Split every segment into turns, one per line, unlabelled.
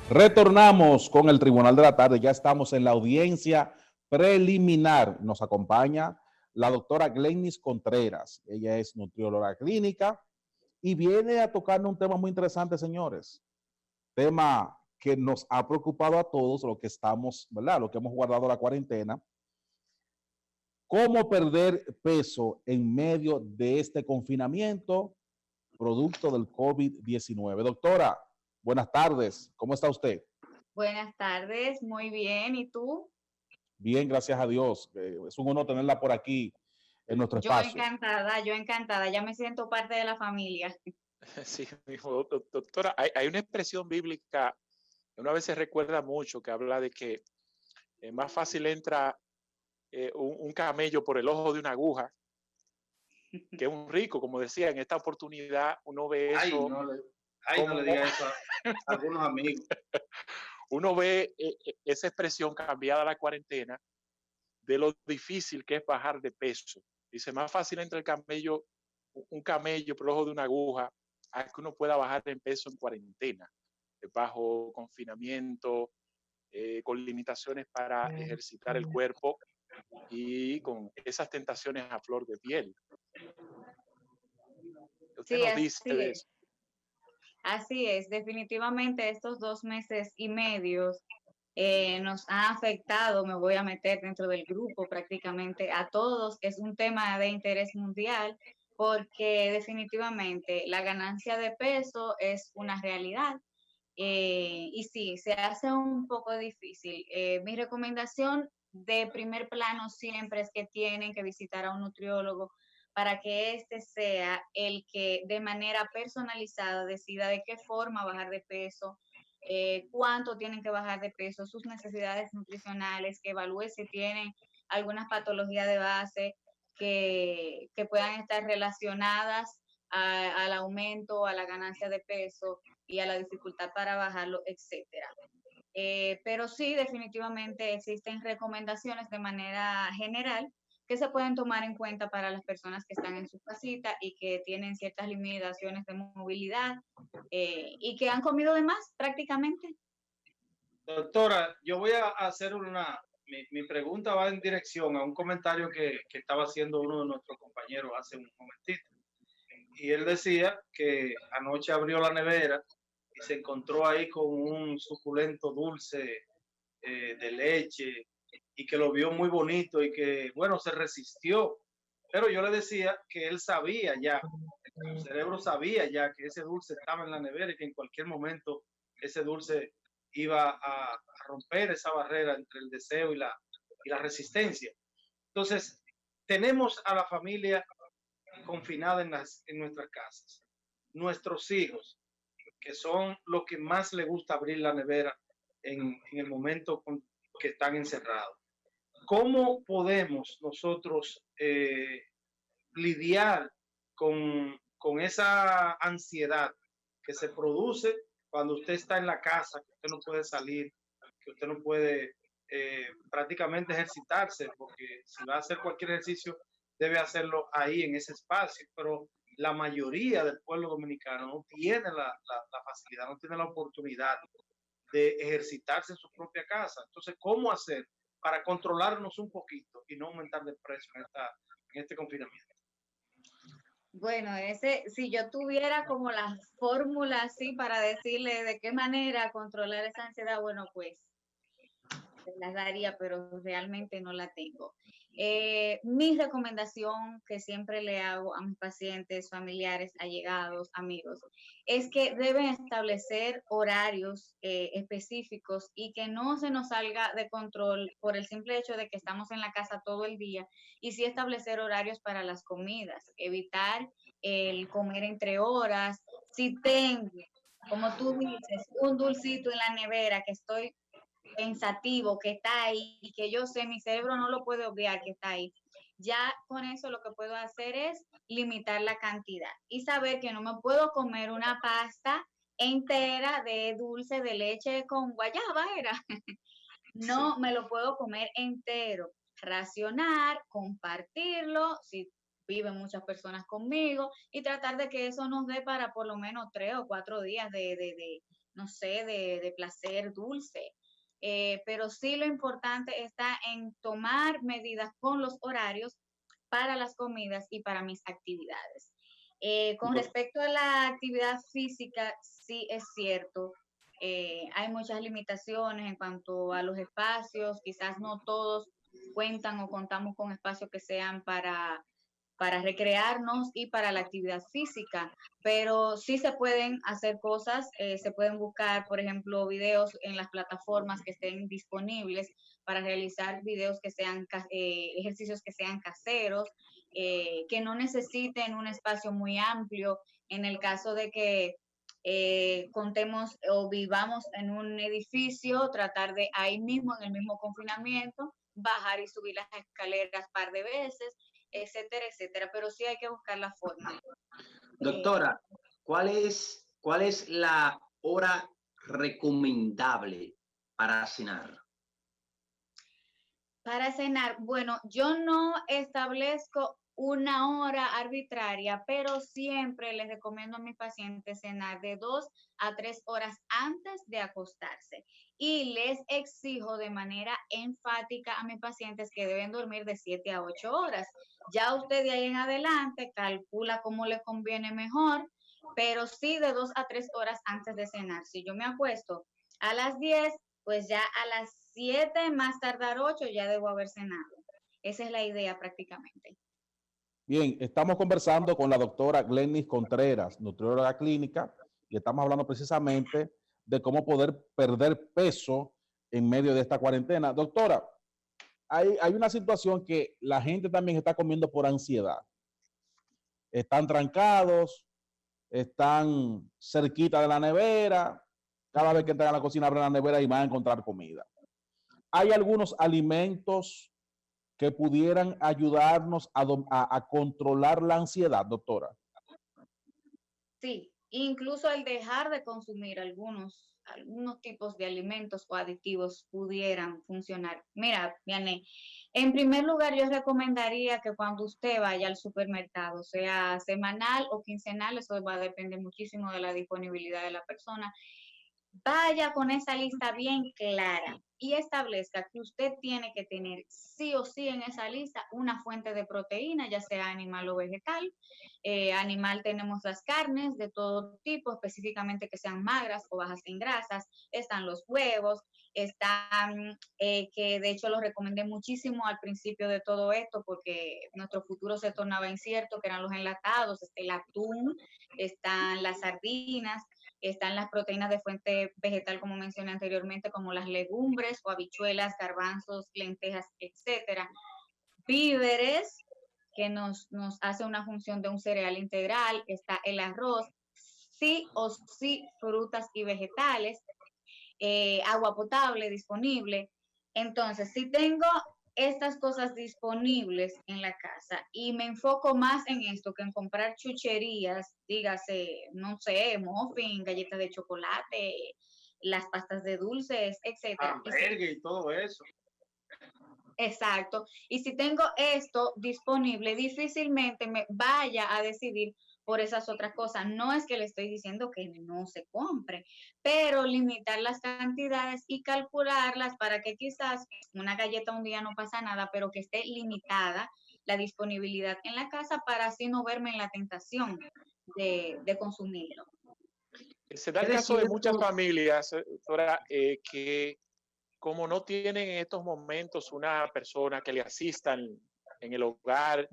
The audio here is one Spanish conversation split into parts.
Retornamos con el Tribunal de la Tarde. Ya estamos en la audiencia preliminar. Nos acompaña la doctora Glenis Contreras. Ella es nutrióloga clínica y viene a tocarnos un tema muy interesante, señores. Tema que nos ha preocupado a todos, lo que estamos, ¿verdad? Lo que hemos guardado la cuarentena. ¿Cómo perder peso en medio de este confinamiento producto del COVID-19? Doctora, buenas tardes. ¿Cómo está usted?
Buenas tardes, muy bien. ¿Y tú?
Bien, gracias a Dios. Es un honor tenerla por aquí en nuestro espacio.
Yo encantada, ya me siento parte de la familia.
Sí, mismo, doctora, hay una expresión bíblica que una vez se recuerda mucho que habla de que más fácil entra un camello por el ojo de una aguja que un rico, como decía, en esta oportunidad uno ve eso
No le diga eso a algunos amigos.
uno ve esa expresión cambiada a la cuarentena de lo difícil que es bajar de peso. Dice, más fácil entra un camello por el ojo de una aguja a que uno pueda bajar en peso en cuarentena, bajo confinamiento, con limitaciones para ejercitar el cuerpo y con esas tentaciones a flor de piel. ¿Usted
Sí,
nos dice de eso?
así es. Definitivamente estos 2 meses y medio nos ha afectado, me voy a meter dentro del grupo prácticamente a todos. Es un tema de interés mundial porque definitivamente la ganancia de peso es una realidad. Y sí, se hace un poco difícil. Mi recomendación de primer plano siempre es que tienen que visitar a un nutriólogo para que éste sea el que de manera personalizada decida de qué forma bajar de peso, cuánto tienen que bajar de peso, sus necesidades nutricionales, que evalúe si tienen algunas patologías de base que puedan estar relacionadas al aumento, a la ganancia de peso y a la dificultad para bajarlo, etcétera. Pero sí, definitivamente existen recomendaciones de manera general que se pueden tomar en cuenta para las personas que están en su casita y que tienen ciertas limitaciones de movilidad y que han comido de más prácticamente.
Doctora, yo voy a hacer mi pregunta va en dirección a un comentario que estaba haciendo uno de nuestros compañeros hace un momentito. Y él decía que anoche abrió la nevera y se encontró ahí con un suculento dulce de leche y que lo vio muy bonito y que, bueno, se resistió. Pero yo le decía que él sabía ya, su cerebro sabía ya que ese dulce estaba en la nevera y que en cualquier momento ese dulce iba a romper esa barrera entre el deseo y la resistencia. Entonces, tenemos a la familia confinada en nuestras casas. Nuestros hijos, que son los que más les gusta abrir la nevera en el momento que están encerrados. ¿Cómo podemos nosotros lidiar con esa ansiedad que se produce cuando usted está en la casa, que usted no puede salir, que usted no puede prácticamente ejercitarse, porque si va a hacer cualquier ejercicio, debe hacerlo ahí en ese espacio, pero la mayoría del pueblo dominicano no tiene la facilidad, no tiene la oportunidad de ejercitarse en su propia casa. Entonces, ¿cómo hacer para controlarnos un poquito y no aumentar de precio en este confinamiento?
Bueno, si yo tuviera como la fórmula así para decirle de qué manera controlar esa ansiedad, bueno, pues se las daría, pero realmente no la tengo. Mi recomendación que siempre le hago a mis pacientes, familiares, allegados, amigos, es que deben establecer horarios específicos y que no se nos salga de control por el simple hecho de que estamos en la casa todo el día y sí establecer horarios para las comidas, evitar el comer entre horas. Si tengo, como tú dices, un dulcito en la nevera que estoy pensativo que está ahí y que yo sé, mi cerebro no lo puede obviar que está ahí. Ya con eso lo que puedo hacer es limitar la cantidad y saber que no me puedo comer una pasta entera de dulce de leche con guayaba, era. No
Sí.
me lo puedo comer entero. Racionar, compartirlo, si viven muchas personas conmigo, y tratar de que eso nos dé para por lo menos 3 o 4 días no sé, de placer dulce. Pero sí lo importante está en tomar medidas con los horarios para las comidas y para mis actividades. Con respecto a la actividad física, sí es cierto, hay muchas limitaciones en cuanto a los espacios, quizás no todos cuentan o contamos con espacios que sean para recrearnos y para la actividad física, pero sí se pueden hacer cosas, se pueden buscar, por ejemplo, videos en las plataformas que estén disponibles para realizar videos que sean, ejercicios que sean caseros, que no necesiten un espacio muy amplio, en el caso de que contemos o vivamos en un edificio, tratar de ahí mismo, en el mismo confinamiento, bajar y subir las escaleras un par de veces, etcétera, etcétera, pero sí hay que buscar la forma.
Doctora, ¿cuál es la hora recomendable para cenar?
Para cenar, bueno, yo no establezco una hora arbitraria, pero siempre les recomiendo a mis pacientes cenar de 2 a 3 horas antes de acostarse. Y les exijo de manera enfática a mis pacientes que deben dormir de 7 a 8 horas. Ya usted de ahí en adelante calcula cómo le conviene mejor, pero sí de 2 a 3 horas antes de cenar. Si yo me acuesto a las 10, pues ya a las 7, más tardar 8, ya debo haber cenado. Esa es la idea prácticamente.
Bien, estamos conversando con la doctora Glennis Contreras, nutrióloga clínica, y estamos hablando precisamente de cómo poder perder peso en medio de esta cuarentena. Doctora, hay una situación que la gente también está comiendo por ansiedad. Están trancados, están cerquita de la nevera, cada vez que entran a la cocina abren la nevera y van a encontrar comida. Hay algunos alimentos que pudieran ayudarnos a controlar la ansiedad, doctora.
Sí, incluso el dejar de consumir algunos tipos de alimentos o aditivos pudieran funcionar. Mira, Vianney, en primer lugar yo recomendaría que cuando usted vaya al supermercado, sea semanal o quincenal, eso va a depender muchísimo de la disponibilidad de la persona, vaya con esa lista bien clara y establezca que usted tiene que tener sí o sí en esa lista una fuente de proteína, ya sea animal o vegetal. Animal tenemos las carnes de todo tipo, específicamente que sean magras o bajas en grasas, están los huevos, están, que de hecho lo recomendé muchísimo al principio de todo esto porque nuestro futuro se tornaba incierto, que eran los enlatados, está el atún, están las sardinas, están las proteínas de fuente vegetal, como mencioné anteriormente, como las legumbres o habichuelas, garbanzos, lentejas, etcétera. Víveres, que nos hace una función de un cereal integral, está el arroz, sí o sí frutas y vegetales, agua potable disponible. Entonces, si tengo estas cosas disponibles en la casa y me enfoco más en esto que en comprar chucherías, dígase, no sé, muffin, galletas de chocolate, las pastas de dulces, etcétera.
Hamburgues y todo eso.
Exacto. Y si tengo esto disponible, difícilmente me vaya a decidir por esas otras cosas. No es que le estoy diciendo que no se compre, pero limitar las cantidades y calcularlas para que quizás una galleta un día no pasa nada, pero que esté limitada la disponibilidad en la casa para así no verme en la tentación de consumirlo.
Se da el caso de muchas familias, doctora, que como no tienen en estos momentos una persona que le asista en el hogar,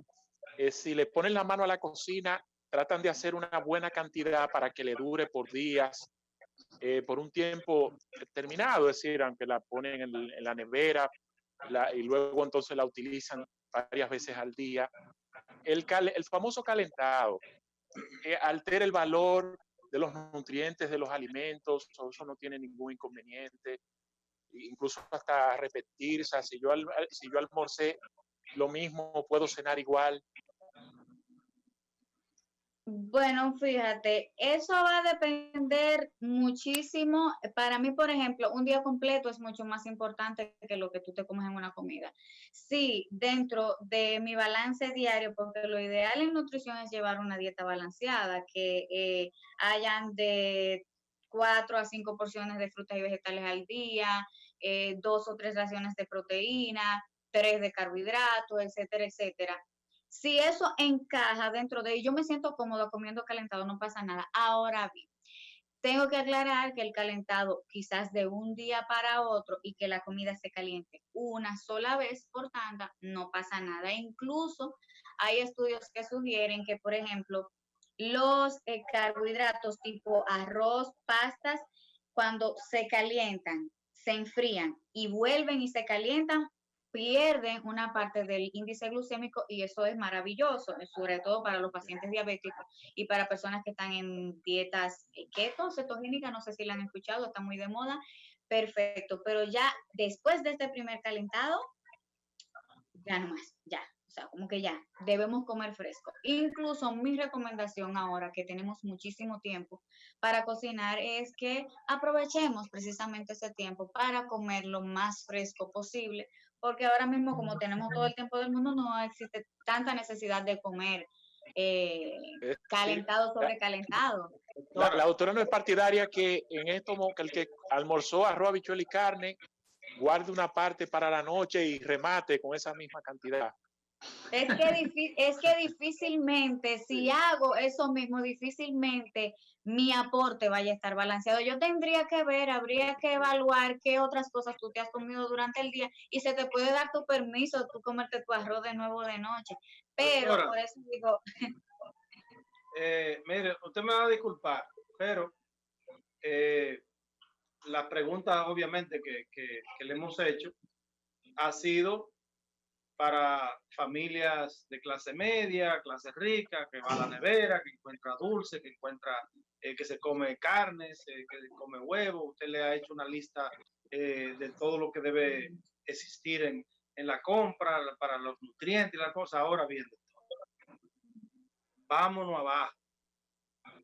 si le ponen la mano a la cocina, tratan de hacer una buena cantidad para que le dure por días, por un tiempo determinado, es decir, aunque la ponen en la nevera y luego entonces la utilizan varias veces al día. El famoso calentado altera el valor de los nutrientes de los alimentos, eso no tiene ningún inconveniente, incluso hasta repetirse. Si yo almorcé lo mismo, puedo cenar igual.
Bueno, fíjate, eso va a depender muchísimo. Para mí, por ejemplo, un día completo es mucho más importante que lo que tú te comes en una comida. Sí, dentro de mi balance diario, porque lo ideal en nutrición es llevar una dieta balanceada, que hayan de 4 a 5 porciones de frutas y vegetales al día, 2 o 3 raciones de proteína, 3 de carbohidratos, etcétera, etcétera. Si eso encaja dentro de, yo me siento cómoda comiendo calentado, no pasa nada. Ahora bien, tengo que aclarar que el calentado quizás de un día para otro y que la comida se caliente una sola vez por tanda, no pasa nada. Incluso hay estudios que sugieren que, por ejemplo, los carbohidratos tipo arroz, pastas, cuando se calientan, se enfrían y vuelven y se calientan, pierden una parte del índice glucémico y eso es maravilloso, sobre todo para los pacientes diabéticos y para personas que están en dietas keto, cetogénicas, no sé si la han escuchado, está muy de moda, perfecto, pero ya después de este primer calentado, ya no más, ya, o sea, como que ya, debemos comer fresco. Incluso mi recomendación ahora que tenemos muchísimo tiempo para cocinar es que aprovechemos precisamente ese tiempo para comer lo más fresco posible, porque ahora mismo como tenemos todo el tiempo del mundo, no existe tanta necesidad de comer calentado sobre calentado.
La doctora no es partidaria que en esto, que el que almorzó arroz, habichuela y carne, guarde una parte para la noche y remate con esa misma cantidad.
Es que difícilmente, si hago eso mismo, difícilmente mi aporte vaya a estar balanceado. Yo tendría que ver, habría que evaluar qué otras cosas tú te has comido durante el día y se te puede dar tu permiso, tú comerte tu arroz de nuevo de noche. Pero
Doctora,
por eso digo,
mire, usted me va a disculpar, pero la pregunta obviamente que le hemos hecho ha sido para familias de clase media, clase rica, que va a la nevera, que encuentra dulce, que encuentra que se come carnes, que se come huevo. Usted le ha hecho una lista de todo lo que debe existir en la compra para los nutrientes y la cosa. Ahora bien, vámonos abajo,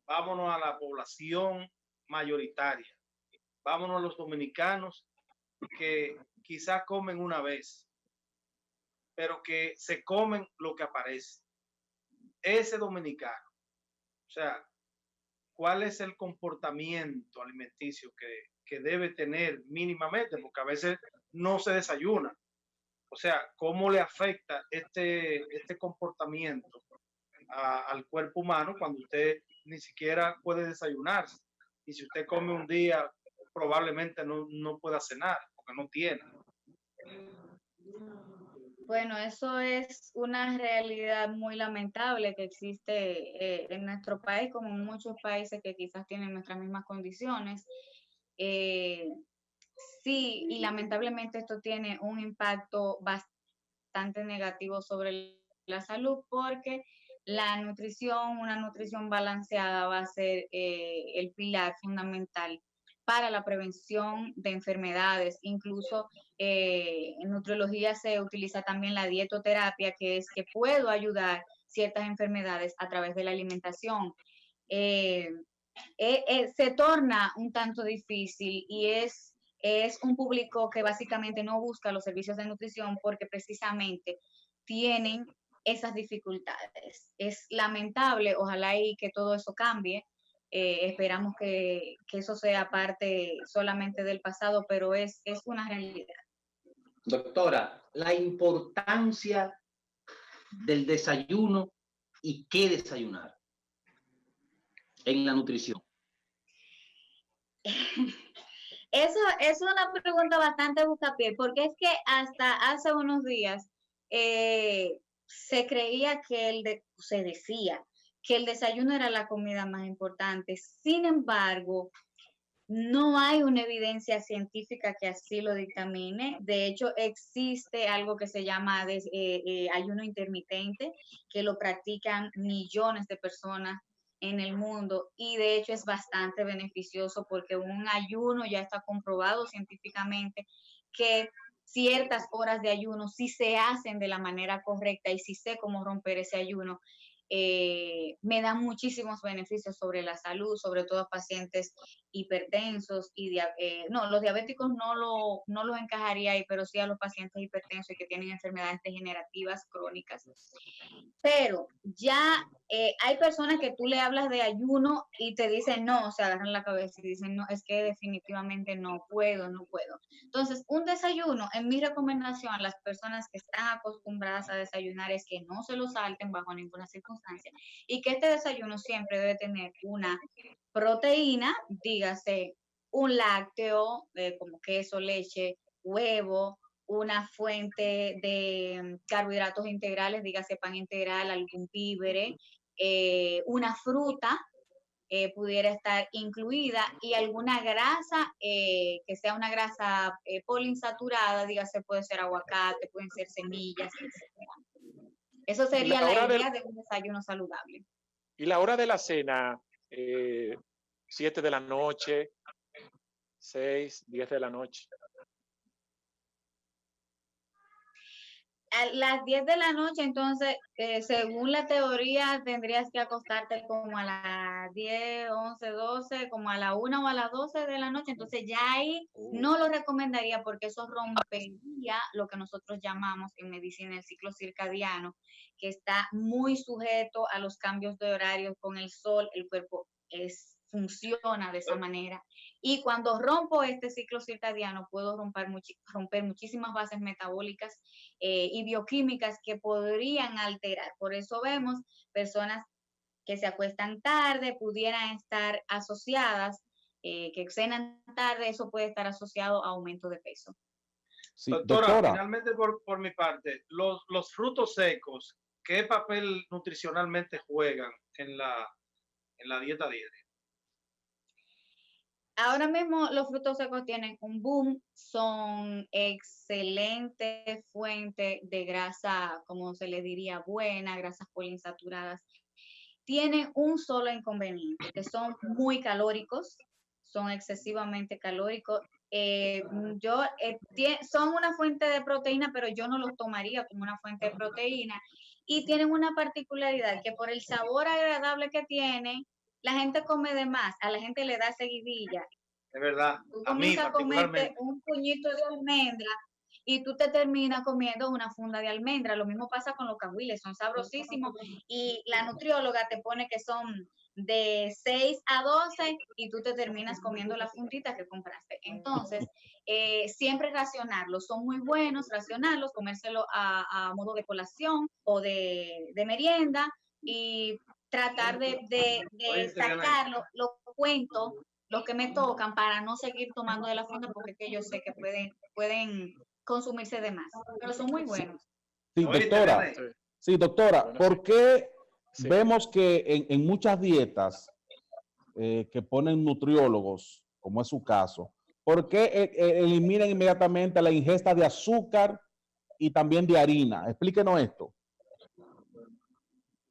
vámonos a la población mayoritaria, vámonos a los dominicanos que quizás comen una vez, pero que se comen lo que aparece. Ese dominicano, o sea, ¿cuál es el comportamiento alimenticio que debe tener mínimamente? Porque a veces no se desayuna. O sea, ¿cómo le afecta este comportamiento al cuerpo humano cuando usted ni siquiera puede desayunarse? Y si usted come un día, probablemente no pueda cenar, porque no tiene.
bueno, eso es una realidad muy lamentable que existe en nuestro país, como en muchos países que quizás tienen nuestras mismas condiciones. Sí, y lamentablemente esto tiene un impacto bastante negativo sobre la salud porque la nutrición, una nutrición balanceada va a ser el pilar fundamental para la prevención de enfermedades. Incluso en nutriología se utiliza también la dietoterapia, que es que puedo ayudar ciertas enfermedades a través de la alimentación. Se torna un tanto difícil y es un público que básicamente no busca los servicios de nutrición porque precisamente tienen esas dificultades. Es lamentable, ojalá y que todo eso cambie. Esperamos que eso sea parte solamente del pasado, pero es una realidad.
Doctora, la importancia del desayuno y qué desayunar en la nutrición.
Eso es una pregunta bastante buscapié, porque es que hasta hace unos días se creía que se decía que el desayuno era la comida más importante. Sin embargo, no hay una evidencia científica que así lo dictamine. De hecho, existe algo que se llama ayuno intermitente, que lo practican millones de personas en el mundo y de hecho es bastante beneficioso porque un ayuno ya está comprobado científicamente que ciertas horas de ayuno, si se hacen de la manera correcta y si sé cómo romper ese ayuno, me da muchísimos beneficios sobre la salud, sobre todo a pacientes hipertensos y no, los diabéticos no los encajaría ahí, pero sí a los pacientes hipertensos y que tienen enfermedades degenerativas crónicas. Pero ya hay personas que tú le hablas de ayuno y te dicen no, se agarran la cabeza y dicen no, es que definitivamente no puedo. Entonces, un desayuno, en mi recomendación a las personas que están acostumbradas a desayunar es que no se lo salten bajo ninguna circunstancia y que este desayuno siempre debe tener una proteína, dígase un lácteo, como queso, leche, huevo, una fuente de carbohidratos integrales, dígase pan integral, algún víver, una fruta pudiera estar incluida y alguna grasa que sea una grasa poliinsaturada, dígase puede ser aguacate, pueden ser semillas, etc. Eso sería la idea de un desayuno saludable.
Y la hora de la cena, 7 de la noche, 6, 10 de la noche.
A las 10 de la noche, entonces, según la teoría, tendrías que acostarte como a las 10, 11, 12, como a la 1 o a las 12 de la noche. Entonces, ya ahí no lo recomendaría porque eso rompería lo que nosotros llamamos en medicina el ciclo circadiano, que está muy sujeto a los cambios de horario con el sol. El cuerpo funciona de esa manera. Y cuando rompo este ciclo circadiano, puedo romper muchísimas bases metabólicas y bioquímicas que podrían alterar. Por eso vemos personas que se acuestan tarde, pudieran estar asociadas, que cenan tarde, eso puede estar asociado a aumento de peso.
Sí,
doctora, finalmente por mi parte, los frutos secos, ¿qué papel nutricionalmente juegan en la dieta diaria?
Ahora mismo los frutos secos tienen un boom, son excelente fuente de grasa, como se le diría, buena, grasas poliinsaturadas. Tienen un solo inconveniente, que son muy calóricos, son excesivamente calóricos. Son una fuente de proteína, pero yo no los tomaría como una fuente de proteína. Y tienen una particularidad que por el sabor agradable que tienen, la gente come de más, a la gente le da seguidilla.
Es verdad,
tú
a mí
comienzas a comerte
particularmente.
un puñito de almendra y tú te terminas comiendo una funda de almendra. Lo mismo pasa con los cahuiles, son sabrosísimos y la nutrióloga te pone que son de 6 a 12 y tú te terminas comiendo la fundita que compraste. Entonces, siempre racionarlos, son muy buenos, racionarlos, comérselo a modo de colación o de merienda y tratar de sacarlo, los cuentos, los que me tocan para no seguir tomando de la funda porque que yo sé que pueden consumirse de más, pero son muy buenos.
Sí, doctora. Sí, doctora,
Bueno,
¿por qué
sí.
vemos que en muchas dietas que ponen nutriólogos, como es su caso, por qué eliminan inmediatamente la ingesta de azúcar y también de harina? Explíquenos esto.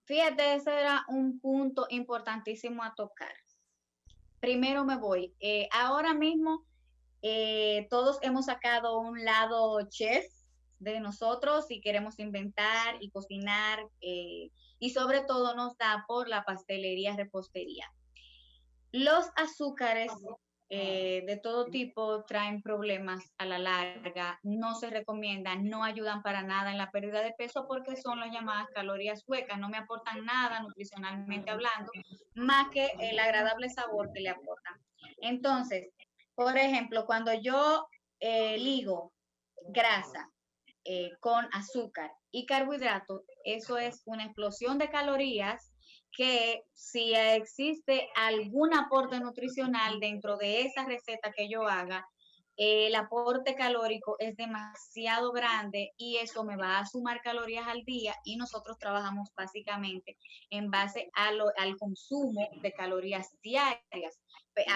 Fíjate, ese era un punto importantísimo a tocar. Primero me voy. Ahora mismo todos hemos sacado un lado chef de nosotros y queremos inventar y cocinar y sobre todo nos da por la pastelería, repostería. Los azúcares de todo tipo traen problemas a la larga, no se recomiendan, no ayudan para nada en la pérdida de peso porque son las llamadas calorías huecas, no me aportan nada nutricionalmente hablando, más que el agradable sabor que le aportan. Entonces, por ejemplo, cuando yo ligo grasa con azúcar y carbohidratos, eso es una explosión de calorías que si existe algún aporte nutricional dentro de esa receta que yo haga, el aporte calórico es demasiado grande y eso me va a sumar calorías al día y nosotros trabajamos básicamente en base al consumo de calorías diarias.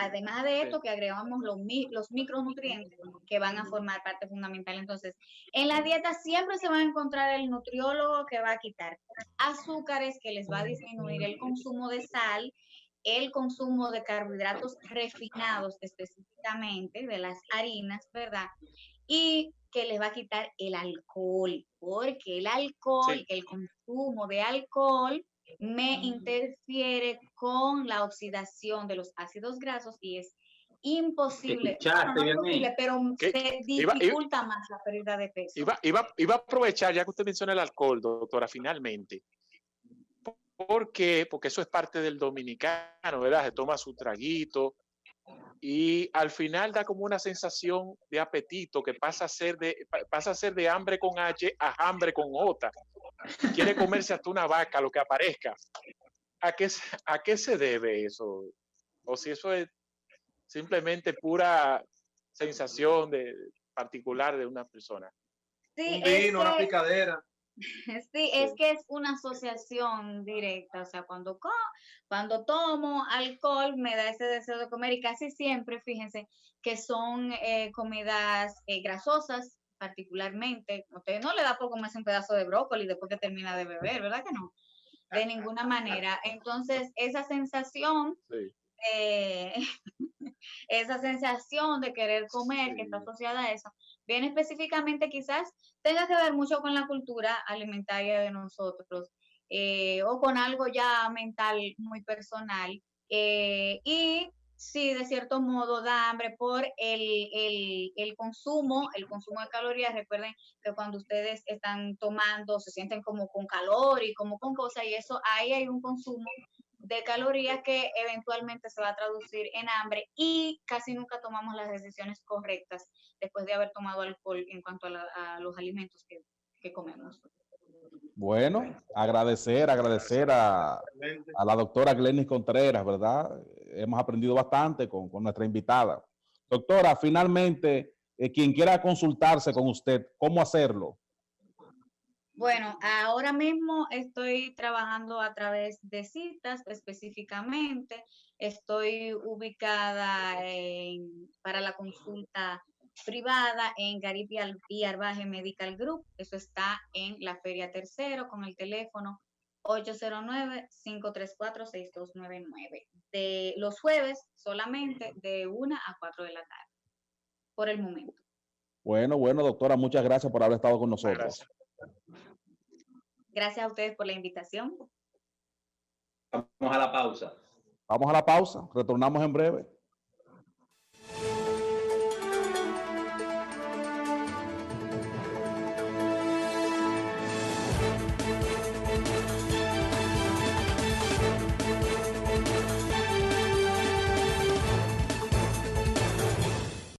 Además de esto que agregamos los micronutrientes que van a formar parte fundamental. Entonces, en la dieta siempre se va a encontrar el nutriólogo que va a quitar azúcares, que les va a disminuir el consumo de sal, el consumo de carbohidratos refinados específicamente, de las harinas, ¿verdad? Y que les va a quitar el alcohol, porque el alcohol, el consumo de alcohol me interfiere con la oxidación de los ácidos grasos y es imposible,
escuchaste,
no
bien
imposible,
ahí.
pero
Que
se
iba,
dificulta más la pérdida de peso.
iba a aprovechar, ya que usted menciona el alcohol, doctora, finalmente. ¿Por qué? Porque eso es parte del dominicano, ¿verdad? Se toma su traguito y al final da como una sensación de apetito que pasa a ser de hambre con H a hambre con J. Quiere comerse hasta una vaca, lo que aparezca. ¿A qué se debe eso? O si eso es simplemente pura sensación particular de una persona.
Sí,
Un vino, una picadera.
sí, es que es una asociación directa, o sea, cuando tomo alcohol me da ese deseo de comer y casi siempre, fíjense, que son comidas grasosas, particularmente. A usted no le da por comerse un pedazo de brócoli después que termina de beber, ¿verdad que no? De ninguna manera. Entonces, esa sensación
Sí.
eh, esa sensación de querer comer que está
Sí.
asociada a eso, viene específicamente quizás tenga que ver mucho con la cultura alimentaria de nosotros o con algo ya mental muy personal y sí, de cierto modo da hambre por el consumo de calorías. Recuerden que cuando ustedes están tomando se sienten como con calor y como con cosas y eso, ahí hay un consumo de calorías que eventualmente se va a traducir en hambre y casi nunca tomamos las decisiones correctas después de haber tomado alcohol en cuanto a los alimentos que comemos.
Bueno, agradecer a la doctora Glenis Contreras, ¿verdad? Hemos aprendido bastante con nuestra invitada. Doctora, finalmente, quien quiera consultarse con usted, ¿cómo hacerlo?
Bueno, ahora mismo estoy trabajando a través de citas específicamente. Estoy ubicada para la consulta privada en Garib y Arbaje Medical Group. Eso está en la Feria Tercero con el teléfono 809-534-6299. De los jueves solamente de 1 a 4 de la tarde, por el momento.
Bueno, doctora, muchas gracias por haber estado con nosotros.
Gracias.
Gracias a ustedes por la invitación.
Vamos a la pausa.
Vamos a la pausa, retornamos en breve.